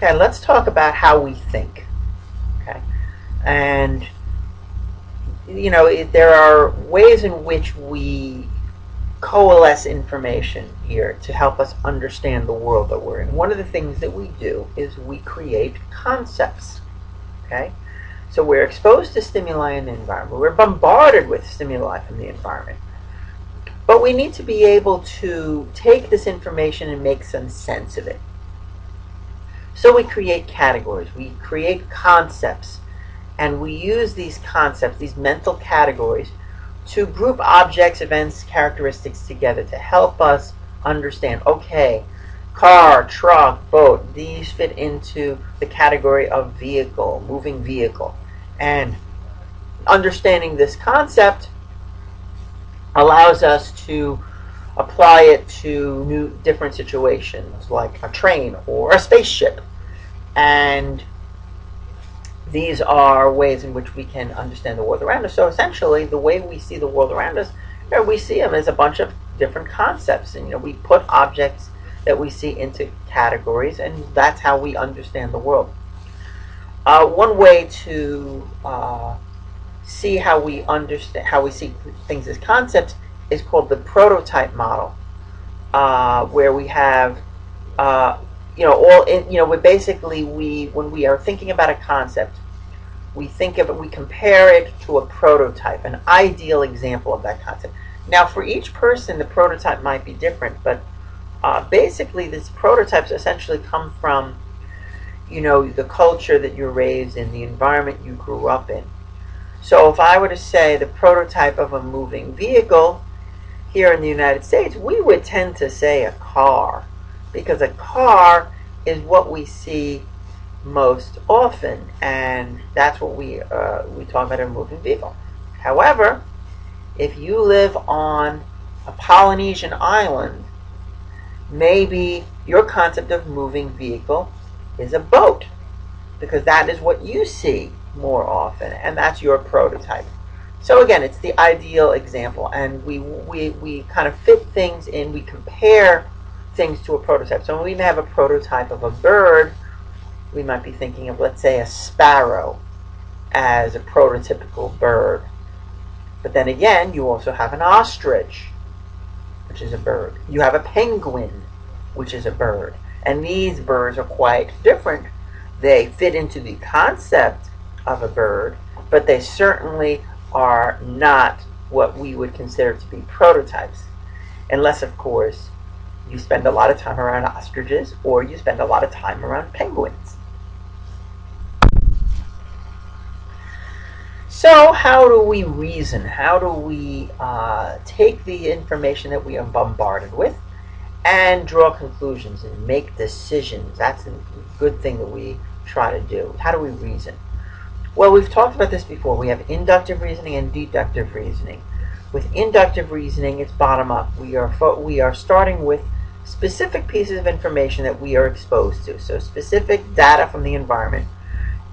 Okay, let's talk about how we think. Okay, and there are ways in which we coalesce information here to help us understand the world that we're in. One of the things that we do is we create concepts. Okay, so we're exposed to stimuli in the environment. We're bombarded with stimuli from the environment. But we need to be able to take this information and make some sense of it. So we create categories, we create concepts, and we use these concepts, these mental categories, to group objects, events, characteristics together to help us understand, okay, car, truck, boat, these fit into the category of vehicle, moving vehicle. And understanding this concept allows us to apply it to different situations, like a train or a spaceship. And these are ways in which we can understand the world around us. So essentially, the way we see the world around us, we see them as a bunch of different concepts. And we put objects that we see into categories, and that's how we understand the world. One way to see how we see things as concepts is called the prototype model, where we have when we are thinking about a concept, we compare it to a prototype, an ideal example of that concept. Now, for each person, the prototype might be different, but basically, these prototypes essentially come from the culture that you're raised in, the environment you grew up in. So if I were to say the prototype of a moving vehicle here in the United States, we would tend to say a car, because a car is what we see most often, and that's what we talk about a moving vehicle. However, if you live on a Polynesian island, maybe your concept of moving vehicle is a boat, because that is what you see more often, and that's your prototype. So again, it's the ideal example, and we kind of fit things in, we compare things to a prototype. So when we have a prototype of a bird, we might be thinking of, let's say, a sparrow as a prototypical bird. But then again, you also have an ostrich, which is a bird. You have a penguin, which is a bird. And these birds are quite different. They fit into the concept of a bird, but they certainly are not what we would consider to be prototypes. Unless, of course, you spend a lot of time around ostriches or you spend a lot of time around penguins. So how do we reason? How do we take the information that we are bombarded with and draw conclusions and make decisions? That's a good thing that we try to do. How do we reason? Well, we've talked about this before. We have inductive reasoning and deductive reasoning. With inductive reasoning, it's bottom up. We are starting with specific pieces of information that we are exposed to. So specific data from the environment.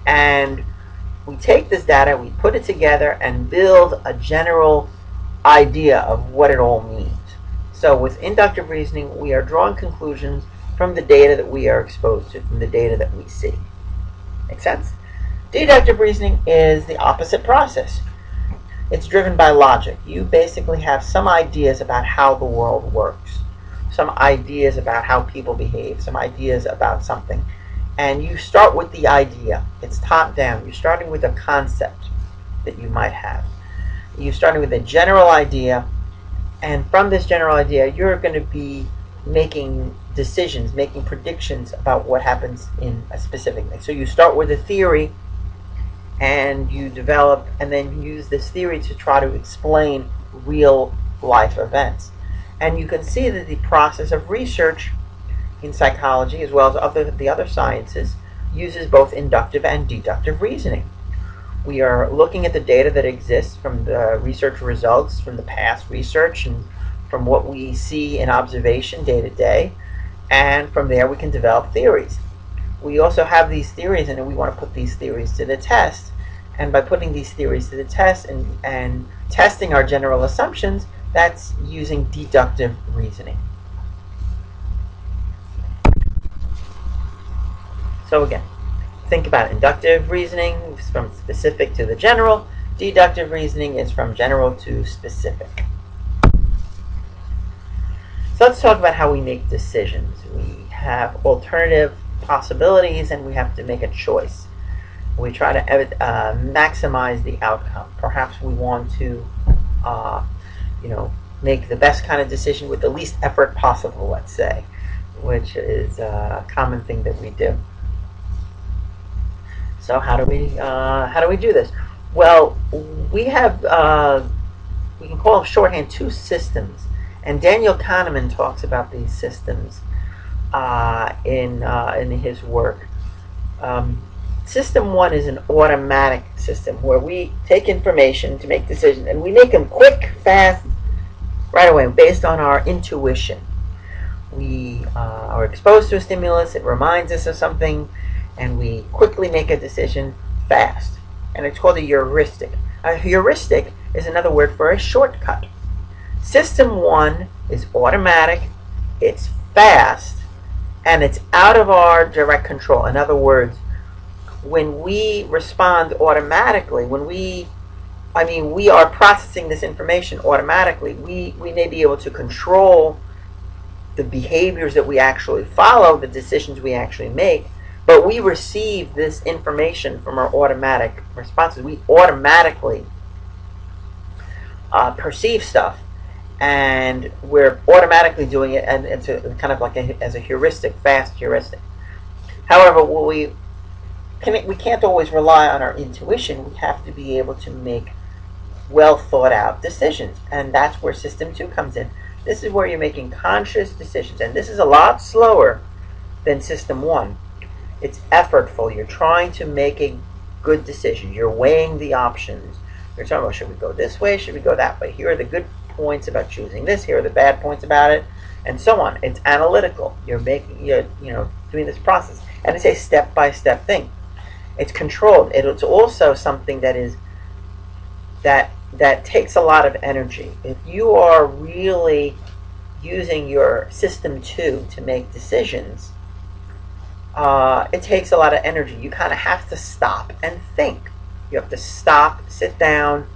And we take this data, we put it together, and build a general idea of what it all means. So with inductive reasoning, we are drawing conclusions from the data that we are exposed to, from the data that we see. Make sense? Deductive reasoning is the opposite process. It's driven by logic. You basically have some ideas about how the world works, some ideas about how people behave, some ideas about something. And you start with the idea. It's top down. You're starting with a concept that you might have. You're starting with a general idea, and from this general idea, you're going to be making decisions, making predictions about what happens in a specific thing. So you start with a theory, and you develop and then use this theory to try to explain real life events. And you can see that the process of research in psychology, as well as the other sciences, uses both inductive and deductive reasoning. We are looking at the data that exists from the research results, from the past research, and from what we see in observation day to day, and from there we can develop theories. We also have these theories, and we want to put these theories to the test. And by putting these theories to the test and testing our general assumptions, that's using deductive reasoning. So again, think about inductive reasoning from specific to the general. Deductive reasoning is from general to specific. So let's talk about how we make decisions. We have alternative possibilities and we have to make a choice. We try to maximize the outcome. Perhaps we want to make the best kind of decision with the least effort possible, let's say, which is a common thing that we do. So how do we do this? Well, we have we can call shorthand two systems, and Daniel Kahneman talks about these systems in his work. System one is an automatic system where we take information to make decisions, and we make them quick, fast, right away, based on our intuition. We are exposed to a stimulus, it reminds us of something, and we quickly make a decision fast. And it's called a heuristic. A heuristic is another word for a shortcut. System one is automatic, it's fast, and it's out of our direct control. In other words, when we respond automatically, we are processing this information automatically, we may be able to control the behaviors that we actually follow, the decisions we actually make, but we receive this information from our automatic responses. We automatically perceive stuff, and we're automatically doing it, and it's kind of like as a heuristic, fast heuristic. However, we can't always rely on our intuition. We have to be able to make well thought out decisions, and that's where system two comes in. This is where you're making conscious decisions, and this is a lot slower than system one. It's effortful. You're trying to make a good decision. You're weighing the options. You're talking about, should we go this way, should we go that way? Here are the good points about choosing this, here are the bad points about it, and so on. It's analytical. You're doing this process, and it's a step-by-step thing. It's controlled. It's also something that takes a lot of energy. If you are really using your system two to make decisions, it takes a lot of energy. You kind of have to stop and think. You have to stop, sit down,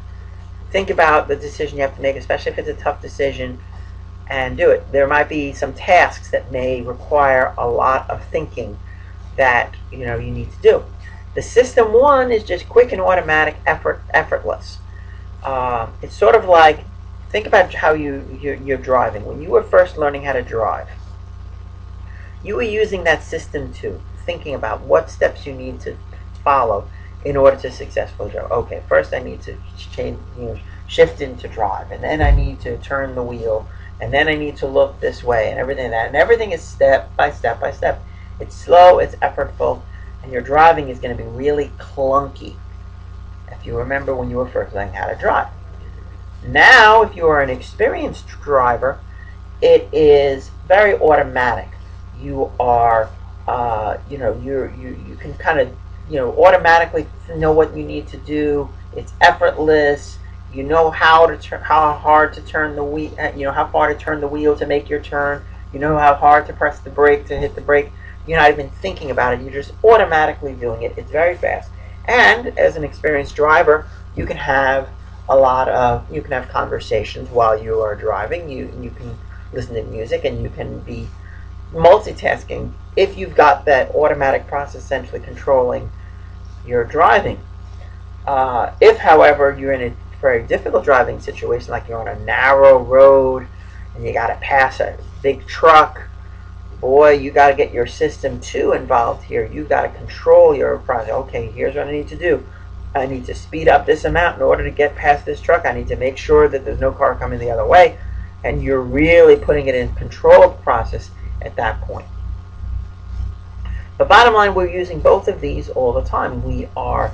think about the decision you have to make, especially if it's a tough decision, and do it. There might be some tasks that may require a lot of thinking that you need to do. The system one is just quick and automatic, effortless. It's sort of like, think about how you're driving. When you were first learning how to drive, you were using that system two, thinking about what steps you need to follow in order to successfully drive. Okay, first I need to shift into drive, and then I need to turn the wheel, and then I need to look this way, and everything is step by step by step. It's slow, it's effortful, and your driving is going to be really clunky. If you remember when you were first learning how to drive. Now, if you are an experienced driver, it is very automatic. You are, you can kind of, automatically know what you need to do. It's effortless. You know how hard to turn the wheel. How far to turn the wheel to make your turn. You know how hard to press the brake to hit the brake. You're not even thinking about it. You're just automatically doing it. It's very fast. And as an experienced driver, you can have conversations while you are driving. You can listen to music, and you can be multitasking if you've got that automatic process essentially controlling your driving. If, however, you're in a very difficult driving situation, like you're on a narrow road and you got to pass a big truck, boy, you got to get your system two involved here. You got to control your process. Okay, here's what I need to do. I need to speed up this amount in order to get past this truck. I need to make sure that there's no car coming the other way. And you're really putting it in controlled process at that point. But bottom line, we're using both of these all the time. Our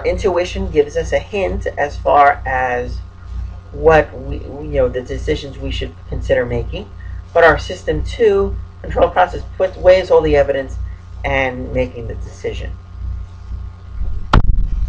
intuition gives us a hint as far as what the decisions we should consider making. But our system two control process weighs all the evidence and making the decision.